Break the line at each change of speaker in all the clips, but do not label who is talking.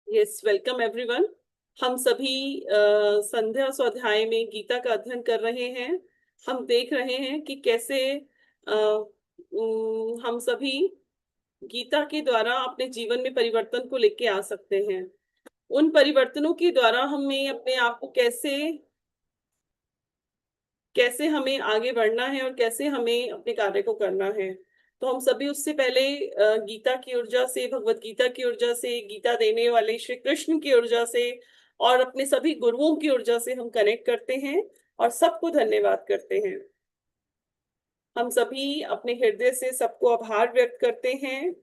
Yes, welcome everyone. हम सभी संध्या स्वाध्याय में गीता का अध्ययन कर रहे हैं। हम देख रहे हैं कि कैसे हम सभी गीता के द्वारा अपने जीवन में परिवर्तन को लेके आ सकते हैं। उन परिवर्तनों के द्वारा हमें अपने आप को कैसे कैसे हमें आगे बढ़ना है और कैसे हमें अपने कार्य को करना है। तो हम सभी उससे पहले गीता की ऊर्जा से, भगवत गीता की ऊर्जा से, गीता देने वाले श्री कृष्ण की ऊर्जा से और अपने सभी गुरुओं की ऊर्जा से हम कनेक्ट करते हैं और सबको धन्यवाद करते हैं। हम सभी अपने हृदय से सबको आभार व्यक्त करते हैं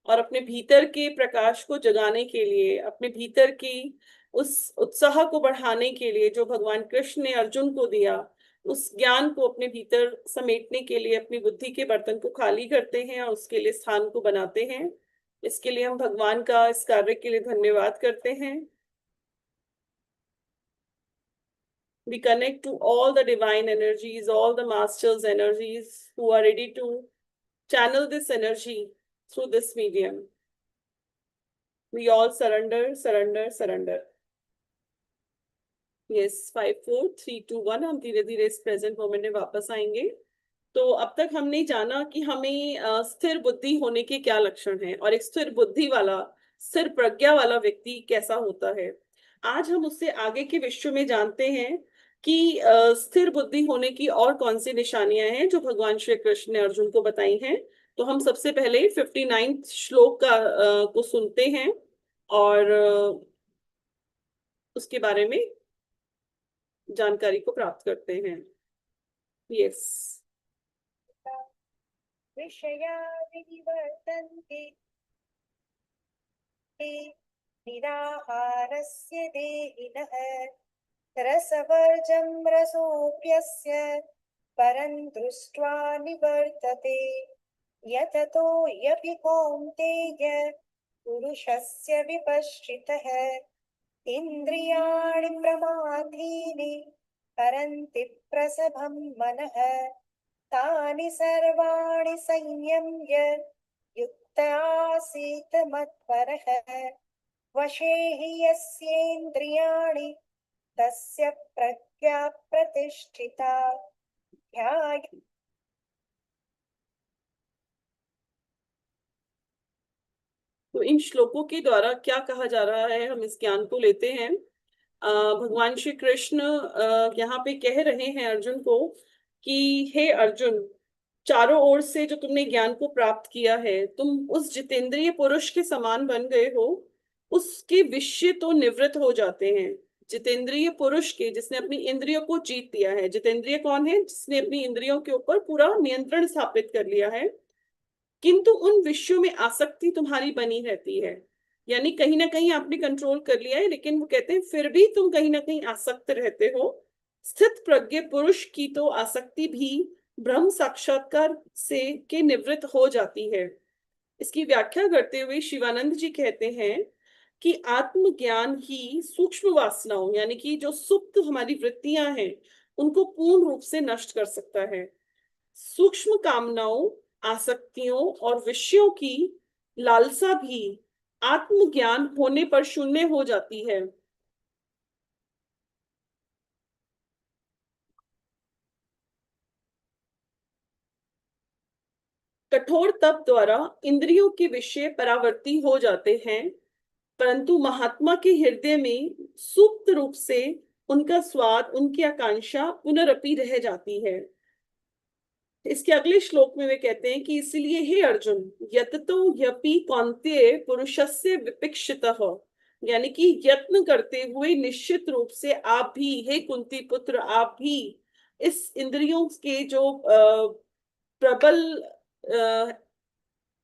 और अपने भीतर के प्रकाश को जगाने के लिए, अपने भीतर की उस उत्साह को बढ़ाने के लिए जो भगवान कृष्ण ने अर्जुन को दिया, उस ज्ञान को अपने भीतर समेटने के लिए अपनी बुद्धि के बर्तन को खाली करते हैं और उसके लिए स्थान को बनाते हैं। इसके लिए हम भगवान का इस कार्य के लिए धन्यवाद करते हैं। We connect to all the divine energies, all the masters' energies who are ready to channel this energy through this medium. We all surrender, surrender, surrender. Yes, 5 4 3 2 1 हम धीरे धीरे इस प्रेजेंट मोमेंट में वापस आएंगे। तो अब तक हमने जाना कि हमें स्थिर बुद्धि होने के क्या लक्षण हैं और एक स्थिर बुद्धि वाला, स्थिर प्रज्ञा वाला व्यक्ति कैसा होता है। आज हम उससे आगे के विषयों में जानते हैं कि स्थिर बुद्धि होने की और कौन सी निशानियां हैं जो भगवान श्री कृष्ण ने अर्जुन को बताई हैं। तो हम सबसे पहले 59 श्लोक को सुनते हैं और उसके बारे में जानकारी को प्राप्त करते हैं। यस।
विषया विनिवर्तन्ते निराहारस्य देहिनः रसवर्जं रसोऽप्यस्य परं दृष्ट्वा निवर्तते यततो यपि कौन्तेय पुरुषस्य विपश्चितः इन्द्रियाणि प्रमाथीनि हरन्ति प्रसभं मनः तानि सर्वाणि संयम्य युक्त आसीत् मत्परः वशे हि यस्येन्द्रियाणि तस्य प्रज्ञा प्रतिष्ठिता ध्याय।
तो इन श्लोकों के द्वारा क्या कहा जा रहा है, हम इस ज्ञान को लेते हैं। भगवान श्री कृष्ण यहाँ पे कह रहे हैं अर्जुन को कि हे अर्जुन, चारों ओर से जो तुमने ज्ञान को प्राप्त किया है, तुम उस जितेंद्रिय पुरुष के समान बन गए हो। उसके विषय तो निवृत्त हो जाते हैं। जितेंद्रिय पुरुष के, जिसने अपनी इंद्रियों को जीत लिया है। जितेंद्रिय कौन है? जिसने अपनी इंद्रियों के ऊपर पूरा नियंत्रण स्थापित कर लिया है। किंतु उन विषयों में आसक्ति तुम्हारी बनी रहती है, यानी कहीं ना कहीं आपने कंट्रोल कर लिया है, लेकिन वो कहते हैं फिर भी तुम कहीं ना कहीं आसक्त रहते हो। स्थित प्रज्ञ पुरुष की तो आसक्ति भी ब्रह्म साक्षात्कार से के निवृत्त हो जाती है। इसकी व्याख्या करते हुए शिवानंद जी कहते हैं कि आत्मज्ञान ही सूक्ष्म वासनाओं, यानी कि जो सुप्त हमारी वृत्तियां हैं, उनको पूर्ण रूप से नष्ट कर सकता है। सूक्ष्म कामनाओं, आसक्तियों और विषयों की लालसा भी आत्मज्ञान होने पर शून्य हो जाती है। कठोर तप द्वारा इंद्रियों के विषय परावर्ती हो जाते हैं, परंतु महात्मा के हृदय में सुप्त रूप से उनका स्वाद, उनकी आकांक्षा पुनरपि रह जाती है। इसके अगले श्लोक में वे कहते हैं कि इसलिए हे अर्जुन, यततो यपि कौन्तेय पुरुषस्य विपिक्षितः, यानी कि यत्न करते हुए निश्चित रूप से आप भी, हे कुंती पुत्र, आप भी इस इंद्रियों के जो प्रबल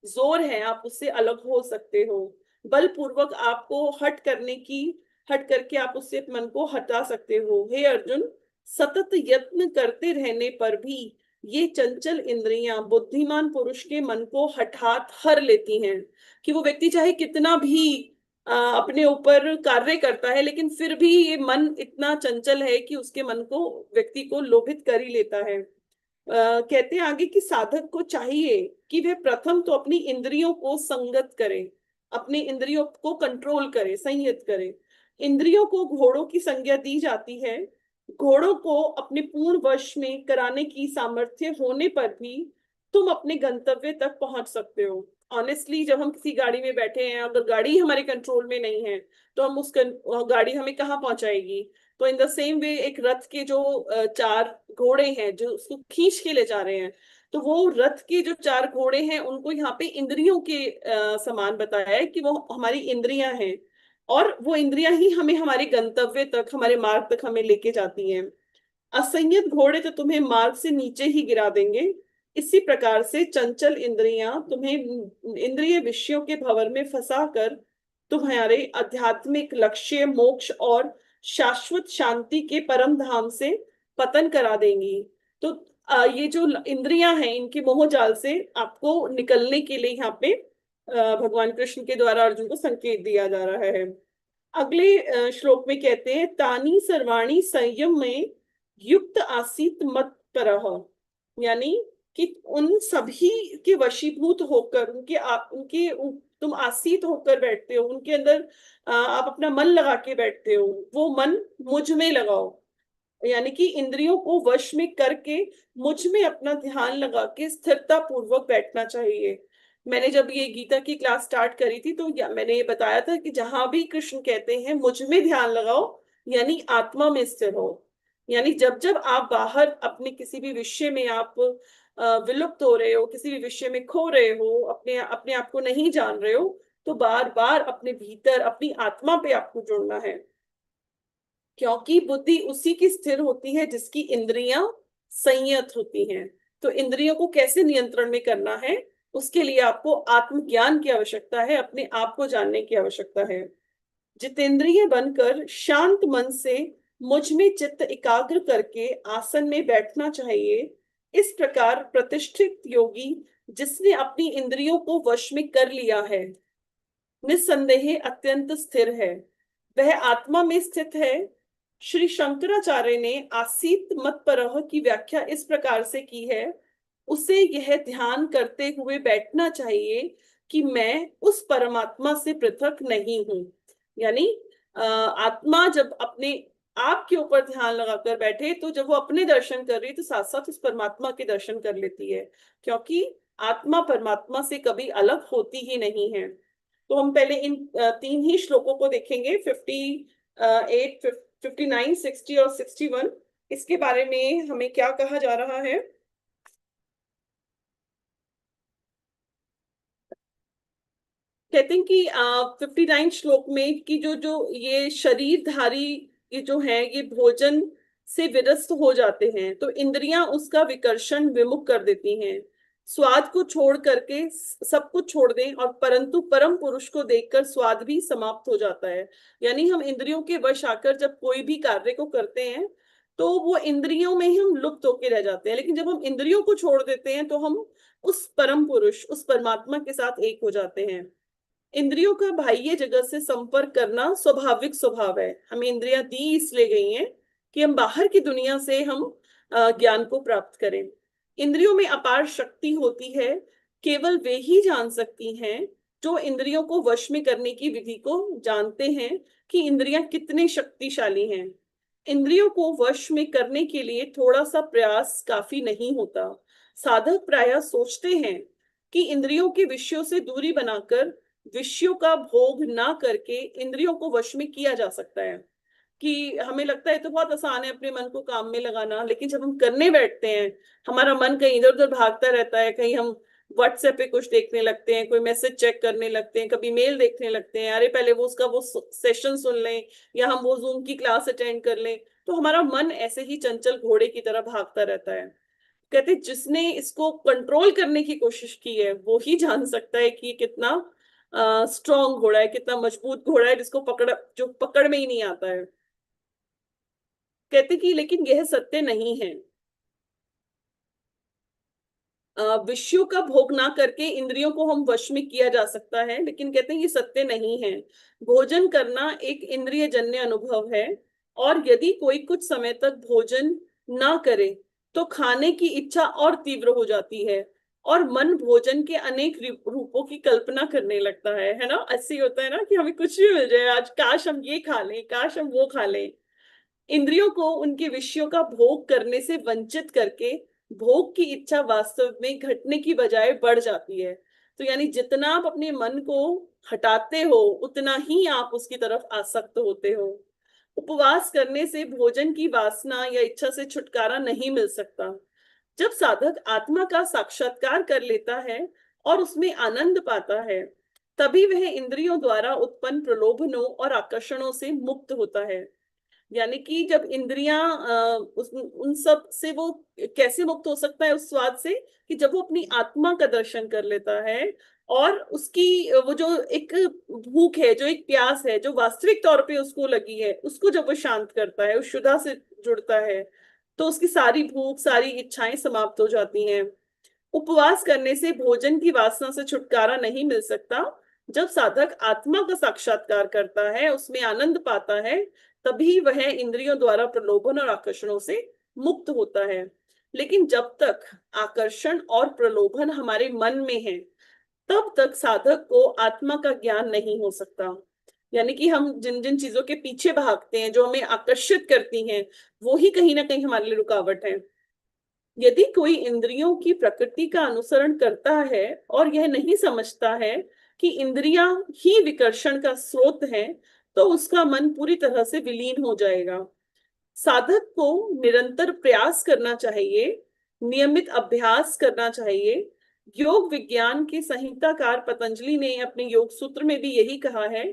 जोर है, आप उससे अलग हो सकते हो। बलपूर्वक आपको हट करके आप उससे मन को हटा सकते हो। हे अर्जुन, सतत यत्न करते रहने पर भी ये चंचल इंद्रियां बुद्धिमान पुरुष के मन को हठात हर लेती हैं। कि वो व्यक्ति चाहे कितना भी अपने ऊपर कार्य करता है, लेकिन फिर भी ये मन इतना चंचल है कि उसके मन को, व्यक्ति को लोभित कर ही लेता है। कहते हैं आगे कि साधक को चाहिए कि वह प्रथम तो अपनी इंद्रियों को संगत करे। अपनी इंद्रियों को कंट्रोल करे, संयत करे। इंद्रियों को घोड़ों की संज्ञा दी जाती है। घोड़ों को अपने पूर्ण वश में कराने की सामर्थ्य होने पर भी तुम अपने गंतव्य तक पहुंच सकते हो। ऑनेस्टली, जब हम किसी गाड़ी में बैठे हैं, अगर गाड़ी हमारे कंट्रोल में नहीं है तो हम गाड़ी हमें कहाँ पहुंचाएगी। तो इन द सेम वे एक रथ के जो चार घोड़े हैं जो उसको खींच के ले जा रहे हैं, तो वो रथ के जो चार घोड़े हैं उनको यहाँ पे इंद्रियों के समान बताया है कि वो हमारी इंद्रियां हैं, और वो इंद्रियां ही हमें हमारे गंतव्य तक, हमारे मार्ग तक हमें लेके जाती हैं। असंयत घोड़े तो तुम्हें मार्ग से नीचे ही गिरा देंगे। इसी प्रकार से चंचल इंद्रियां तुम्हें इंद्रिय विषयों के भंवर में फंसा कर तुम्हारे आध्यात्मिक लक्ष्य, मोक्ष और शाश्वत शांति के परम धाम से पतन करा देंगी। तो ये जो इंद्रियां हैं, इनके मोह जाल से आपको निकलने के लिए यहाँ पे भगवान कृष्ण के द्वारा अर्जुन को संकेत दिया जा रहा है। अगले श्लोक में कहते हैं, तानी सर्वाणी संयम में युक्त आसीत मत परह। यानी कि उन सभी के वशीभूत होकर, तुम आसीत होकर बैठते हो उनके अंदर, आप अपना मन लगा के बैठते हो। वो मन मुझ में लगाओ, यानी कि इंद्रियों को वश में करके मुझ में अपना ध्यान लगा के स्थिरता पूर्वक बैठना चाहिए। मैंने जब ये गीता की क्लास स्टार्ट करी थी तो मैंने ये बताया था कि जहां भी कृष्ण कहते हैं मुझ में ध्यान लगाओ, यानी आत्मा में स्थिर हो। यानी जब जब आप बाहर अपने किसी भी विषय में आप विलुप्त हो रहे हो, किसी भी विषय में खो रहे हो, अपने अपने आप को नहीं जान रहे हो, तो बार बार अपने भीतर अपनी आत्मा पे आपको जुड़ना है। क्योंकि बुद्धि उसी की स्थिर होती है जिसकी इंद्रियां संयत होती हैं। तो इंद्रियों को कैसे नियंत्रण में करना है, उसके लिए आपको आत्मज्ञान की आवश्यकता है, अपने आप को जानने की आवश्यकता है। जितेंद्रिय बनकर शांत मन से मुझ में चित्त एकाग्र करके आसन में बैठना चाहिए। इस प्रकार प्रतिष्ठित योगी जिसने अपनी इंद्रियों को वश में कर लिया है, निस्संदेह अत्यंत स्थिर है, वह आत्मा में स्थित है। श्री शंकराचार्य ने आसीत मत परह की व्याख्या इस प्रकार से की है, उसे यह ध्यान करते हुए बैठना चाहिए कि मैं उस परमात्मा से पृथक नहीं हूं। यानी आत्मा जब अपने आप के ऊपर ध्यान लगाकर बैठे, तो जब वो अपने दर्शन कर रही है तो साथ साथ उस परमात्मा के दर्शन कर लेती है, क्योंकि आत्मा परमात्मा से कभी अलग होती ही नहीं है। तो हम पहले इन तीन ही श्लोकों को देखेंगे, 58, 59, 60 और 61। इसके बारे में हमें क्या कहा जा रहा है। कहते हैं कि 59 श्लोक में कि जो जो ये शरीरधारी ये जो है, ये भोजन से विरस्त हो जाते हैं तो इंद्रियां उसका विकर्षण विमुख कर देती हैं। स्वाद को छोड़ करके सब कुछ छोड़ दें, और परंतु परम पुरुष को देखकर स्वाद भी समाप्त हो जाता है। यानी हम इंद्रियों के वश आकर जब कोई भी कार्य को करते हैं तो वो इंद्रियों में ही हम लुप्त होके रह जाते हैं, लेकिन जब हम इंद्रियों को छोड़ देते हैं तो हम उस परम पुरुष, उस परमात्मा के साथ एक हो जाते हैं। इंद्रियों का बाह्य जगत से संपर्क करना स्वाभाविक स्वभाव है। हमें इंद्रियां दी इसलिए गई हैं कि हम बाहर की दुनिया से हम ज्ञान को प्राप्त करें। इंद्रियों में अपार शक्ति होती है, केवल वे ही जान सकती हैं जो इंद्रियों को वश में करने की विधि को जानते हैं कि इंद्रियां कितने शक्तिशाली हैं। इंद्रियों को वश में करने के लिए थोड़ा सा प्रयास काफी नहीं होता। साधक प्रायः सोचते हैं कि इंद्रियों के विषयों से दूरी बनाकर विषयों का भोग ना करके इंद्रियों को वश में किया जा सकता है। कि हमें लगता है तो बहुत आसान है अपने मन को काम में लगाना, लेकिन जब हम करने बैठते हैं हमारा मन कहीं इधर उधर भागता रहता है। कहीं हम व्हाट्सएप पे कुछ देखने लगते हैं, कोई मैसेज चेक करने लगते हैं, कभी मेल देखने लगते हैं, अरे पहले वो उसका वो सेशन सुन लें या हम वो जूम की क्लास अटेंड कर लें। तो हमारा मन ऐसे ही चंचल घोड़े की तरह भागता रहता है। कहते जिसने इसको कंट्रोल करने की कोशिश की है वो ही जान सकता है कि कितना स्ट्रॉन्ग घोड़ा है, कितना मजबूत घोड़ा है, जिसको जो पकड़ में ही नहीं आता है। कहते कि लेकिन यह सत्य नहीं है। विषयों का भोग ना करके इंद्रियों को हम वश में किया जा सकता है, लेकिन कहते हैं ये सत्य नहीं है। भोजन करना एक इंद्रिय जन्य अनुभव है, और यदि कोई कुछ समय तक भोजन ना करे तो खाने की इच्छा और तीव्र हो जाती है, और मन भोजन के अनेक रूपों की कल्पना करने लगता है ना। ऐसे ही होता है ना कि हमें कुछ भी मिल जाए, आज काश हम ये खा लें, काश हम वो खा लें। इंद्रियों को उनके विषयों का भोग करने से वंचित करके भोग की इच्छा वास्तव में घटने की बजाय बढ़ जाती है। तो यानी जितना आप अपने मन को हटाते हो उतना ही आप उसकी तरफ आसक्त होते हो। उपवास करने से भोजन की वासना या इच्छा से छुटकारा नहीं मिल सकता। जब साधक आत्मा का साक्षात्कार कर लेता है और उसमें आनंद पाता है, तभी वह इंद्रियों द्वारा उत्पन्न प्रलोभनों और आकर्षणों से मुक्त होता है। यानी कि जब इंद्रियां उन सब से वो कैसे मुक्त हो सकता है उस स्वाद से, कि जब वो अपनी आत्मा का दर्शन कर लेता है और उसकी वो जो एक भूख है, जो एक प्यास है, जो वास्तविक तौर पे उसको लगी है, उसको जब वो शांत करता है, उस शुदा से जुड़ता है, तो उसकी सारी भूख, सारी इच्छाएं समाप्त हो जाती हैं। उपवास करने से भोजन की वासना से छुटकारा नहीं मिल सकता। जब साधक आत्मा का साक्षात्कार करता है, उसमें आनंद पाता है, तभी वह इंद्रियों द्वारा प्रलोभन और आकर्षणों से मुक्त होता है। लेकिन जब तक आकर्षण और प्रलोभन हमारे मन में है, तब तक साधक को आत्मा का ज्ञान नहीं हो सकता। यानी कि हम जिन जिन चीजों के पीछे भागते हैं, जो हमें आकर्षित करती हैं, वो ही कहीं ना कहीं हमारे लिए रुकावट है। यदि कोई इंद्रियों की प्रकृति का अनुसरण करता है और यह नहीं समझता है कि इंद्रियां ही विकर्षण का स्रोत हैं, तो उसका मन पूरी तरह से विलीन हो जाएगा। साधक को निरंतर प्रयास करना चाहिए, नियमित अभ्यास करना चाहिए। योग विज्ञान के संहिताकार पतंजलि ने अपने योग सूत्र में भी यही कहा है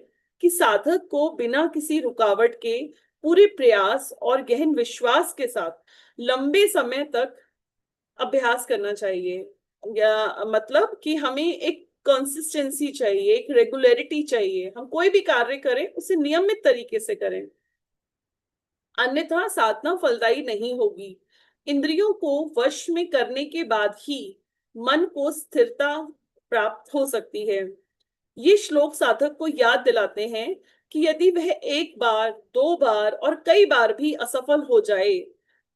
कि साधक को बिना किसी रुकावट के पूरे प्रयास और गहन विश्वास के साथ लंबे समय तक अभ्यास करना चाहिए। या मतलब कि हमें एक कंसिस्टेंसी चाहिए, एक रेगुलरिटी चाहिए। हम कोई भी कार्य करें उसे नियमित तरीके से करें, अन्यथा साधना फलदायी नहीं होगी। इंद्रियों को वश में करने के बाद ही मन को स्थिरता प्राप्त हो सकती है। ये श्लोक साधक को याद दिलाते हैं कि यदि वह एक बार, दो बार और कई बार भी असफल हो जाए,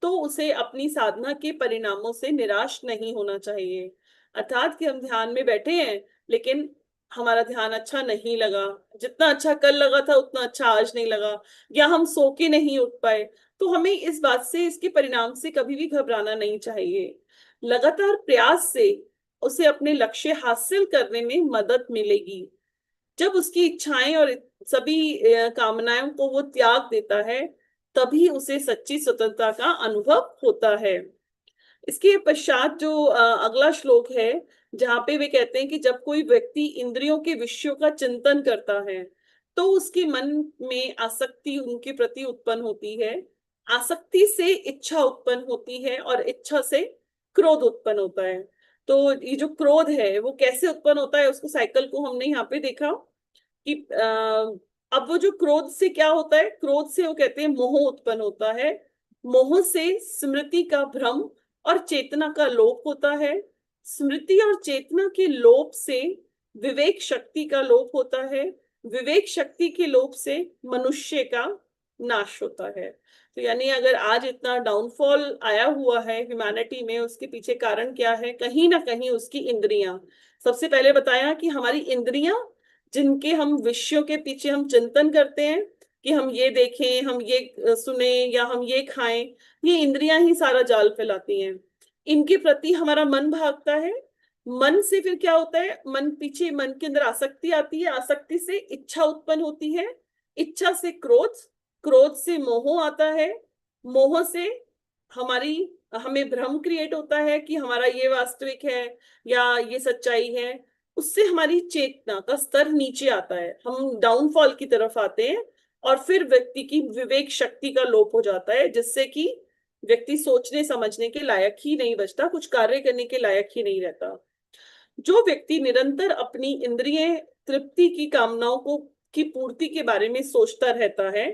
तो उसे अपनी साधना के परिणामों से निराश नहीं होना चाहिए। अर्थात कि हम ध्यान में बैठे हैं, लेकिन हमारा ध्यान अच्छा नहीं लगा, जितना अच्छा कल लगा था उतना अच्छा आज नहीं लगा, या हम सो के नहीं उठ पाए, तो हमें इस बात से, इसके परिणाम से कभी भी घबराना नहीं चाहिए। लगातार प्रयास से उसे अपने लक्ष्य हासिल करने में मदद मिलेगी। जब उसकी इच्छाएं और सभी कामनाओं को वो त्याग देता है, तभी उसे सच्ची स्वतंत्रता का अनुभव होता है। इसके पश्चात जो अगला श्लोक है, जहाँ पे वे कहते हैं कि जब कोई व्यक्ति इंद्रियों के विषयों का चिंतन करता है, तो उसके मन में आसक्ति उनके प्रति उत्पन्न होती है। आसक्ति से इच्छा उत्पन्न होती है और इच्छा से क्रोध उत्पन्न होता है। तो ये जो क्रोध है वो कैसे उत्पन्न होता है, उसको साइकिल को हमने यहाँ पे देखा कि अब वो जो क्रोध से क्या होता है, क्रोध से वो कहते हैं मोह उत्पन्न होता है। मोह से स्मृति का भ्रम और चेतना का लोप होता है। स्मृति और चेतना के लोप से विवेक शक्ति का लोप होता है। विवेक शक्ति के लोप से मनुष्य का नाश होता है। तो यानी अगर आज इतना डाउनफॉल आया हुआ है ह्यूमैनिटी में, उसके पीछे कारण क्या है? कहीं ना कहीं उसकी इंद्रियां। सबसे पहले बताया कि हमारी इंद्रियां, जिनके हम विषयों के पीछे हम चिंतन करते हैं कि हम ये देखें, हम ये सुने या हम ये खाएं, ये इंद्रियां ही सारा जाल फैलाती हैं। इनके प्रति हमारा मन भागता है। मन से फिर क्या होता है? मन पीछे, मन के अंदर आसक्ति आती है, आसक्ति से इच्छा उत्पन्न होती है, इच्छा से क्रोध, क्रोध से मोह आता है, मोह से हमारी हमें भ्रम क्रिएट होता है कि हमारा ये वास्तविक है या ये सच्चाई है। उससे हमारी चेतना का स्तर नीचे आता है, हम डाउनफॉल की तरफ आते हैं, और फिर व्यक्ति की विवेक शक्ति का लोप हो जाता है, जिससे कि व्यक्ति सोचने समझने के लायक ही नहीं बचता, कुछ कार्य करने के लायक ही नहीं रहता। जो व्यक्ति निरंतर अपनी इंद्रिय तृप्ति की कामनाओं को की पूर्ति के बारे में सोचता रहता है,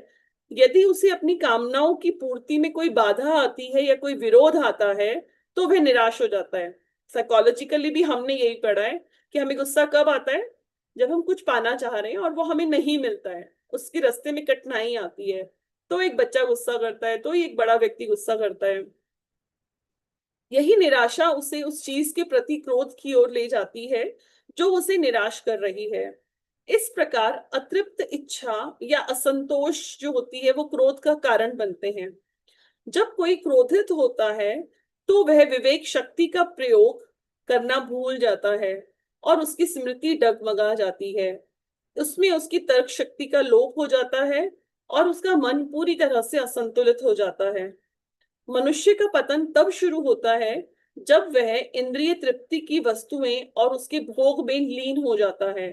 यदि उसे अपनी कामनाओं की पूर्ति में कोई बाधा आती है या कोई विरोध आता है, तो वह निराश हो जाता है। साइकोलॉजिकली भी हमने यही पढ़ा है कि हमें गुस्सा कब आता है? जब हम कुछ पाना चाह रहे हैं और वो हमें नहीं मिलता है, उसके रास्ते में कठिनाई आती है, तो एक बच्चा गुस्सा करता है, तो एक बड़ा व्यक्ति गुस्सा करता है। यही निराशा उसे उस चीज के प्रति क्रोध की ओर ले जाती है जो उसे निराश कर रही है। इस प्रकार अतृप्त इच्छा या असंतोष जो होती है वो क्रोध का कारण बनते हैं। जब कोई क्रोधित होता है तो वह विवेक शक्ति का प्रयोग करना भूल जाता है और उसकी स्मृति डगमगा जाती है। उसमें उसकी तर्क शक्ति का लोप हो जाता है और उसका मन पूरी तरह से असंतुलित हो जाता है। मनुष्य का पतन तब शुरू होता है जब वह इंद्रिय तृप्ति की वस्तुएं और उसके भोग में लीन हो जाता है।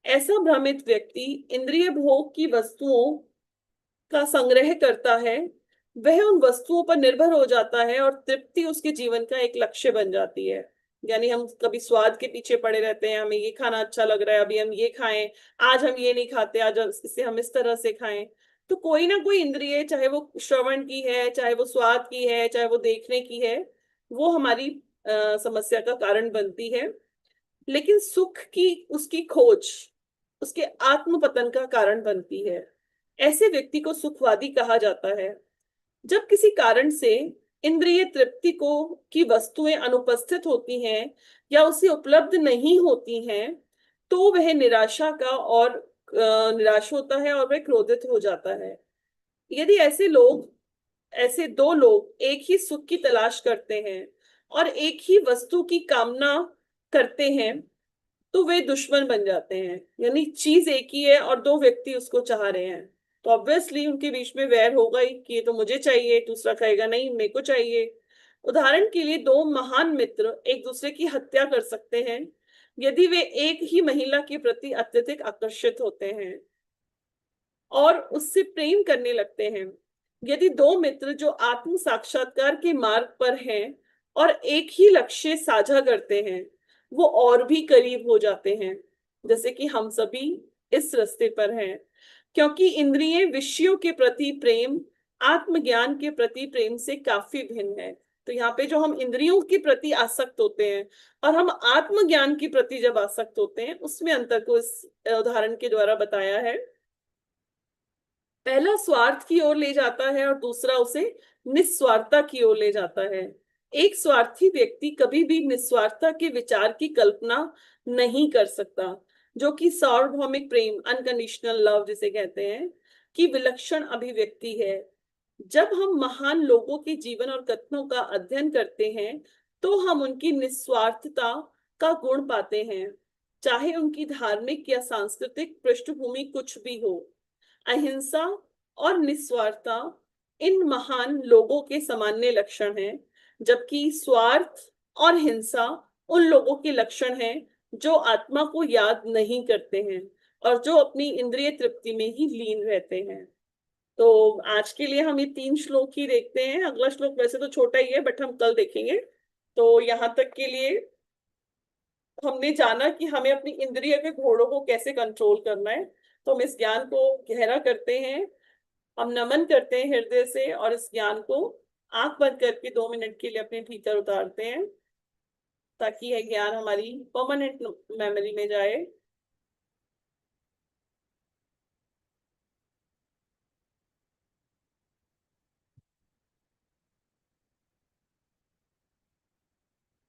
ऐसा भ्रमित व्यक्ति इंद्रिय भोग की वस्तुओं का संग्रह करता है, वह उन वस्तुओं पर निर्भर हो जाता है और तृप्ति उसके जीवन का एक लक्ष्य बन जाती है। यानी हम कभी स्वाद के पीछे पड़े रहते हैं, हमें ये खाना अच्छा लग रहा है, अभी हम ये खाएं, आज हम ये नहीं खाते, आज इसे हम इस तरह से खाएं। तो कोई ना कोई इंद्रिय, चाहे वो श्रवण की है, चाहे वो स्वाद की है, चाहे वो देखने की है, वो हमारी समस्या का कारण बनती है। लेकिन सुख की उसकी खोज उसके आत्म पतन का कारण बनती है। ऐसे व्यक्ति को सुखवादी कहा जाता है। जब किसी कारण से इंद्रिय तृप्ति को की वस्तुएं अनुपस्थित होती हैं या उसे उपलब्ध नहीं होती हैं, तो वह निराशा का और निराश होता है और वह क्रोधित हो जाता है। यदि ऐसे दो लोग एक ही सुख की तलाश करते हैं और एक ही वस्तु की कामना करते हैं, तो वे दुश्मन बन जाते हैं। यानी चीज एक ही है और दो व्यक्ति उसको चाह रहे हैं, तो ऑब्वियसली उनके बीच में वैर होगा ही कि ये तो मुझे चाहिए, दूसरा कहेगा नहीं मेरे को चाहिए। उदाहरण के लिए दो महान मित्र एक दूसरे की हत्या कर सकते हैं यदि वे एक ही महिला के प्रति अत्यधिक आकर्षित होते हैं और उससे प्रेम करने लगते हैं। यदि दो मित्र जो आत्म साक्षात्कार के मार्ग पर हैं और एक ही लक्ष्य साझा करते हैं, वो और भी करीब हो जाते हैं, जैसे कि हम सभी इस रास्ते पर हैं। क्योंकि इंद्रिय विषयों के प्रति प्रेम आत्मज्ञान के प्रति प्रेम से काफी भिन्न है। तो यहाँ पे जो हम इंद्रियों के प्रति आसक्त होते हैं और हम आत्मज्ञान के प्रति जब आसक्त होते हैं, उसमें अंतर को इस उदाहरण के द्वारा बताया है। पहला स्वार्थ की ओर ले जाता है और दूसरा उसे निस्वार्थता की ओर ले जाता है। एक स्वार्थी व्यक्ति कभी भी निस्वार्थता के विचार की कल्पना नहीं कर सकता, जो कि सार्वभौमिक प्रेम, अनकंडीशनल लव जिसे कहते हैं, की विलक्षण अभिव्यक्ति है। जब हम महान लोगों के जीवन और कथनों का अध्ययन करते हैं, तो हम उनकी निस्वार्थता का गुण पाते हैं, चाहे उनकी धार्मिक या सांस्कृतिक पृष्ठभूमि कुछ भी हो। अहिंसा और निस्वार्थता इन महान लोगों के सामान्य लक्षण हैं, जबकि स्वार्थ और हिंसा उन लोगों के लक्षण हैं जो आत्मा को याद नहीं करते हैं और जो अपनी इंद्रिय तृप्ति में ही लीन रहते हैं। तो आज के लिए हम ये 3 श्लोक ही देखते हैं। अगला श्लोक वैसे तो छोटा ही है, बट हम कल देखेंगे। तो यहाँ तक के लिए हमने जाना कि हमें अपनी इंद्रिय के घोड़ों को कैसे कंट्रोल करना है। तो हम इस ज्ञान को गहरा करते हैं, हम नमन करते हैं हृदय से और इस ज्ञान को आंख बंद करके 2 मिनट के लिए अपने भीतर उतारते हैं, ताकि यह ज्ञान हमारी परमानेंट मेमोरी में जाए।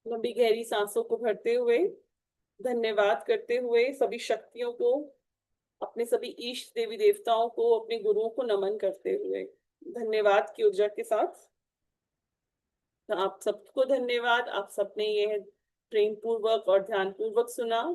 लंबी गहरी सांसों को भरते हुए, धन्यवाद करते हुए, सभी शक्तियों को, अपने सभी इष्ट देवी देवताओं को, अपने गुरुओं को नमन करते हुए, धन्यवाद की ऊर्जा के साथ, तो आप सबको धन्यवाद। आप सबने ये प्रेम पूर्वक और ध्यान पूर्वक सुना।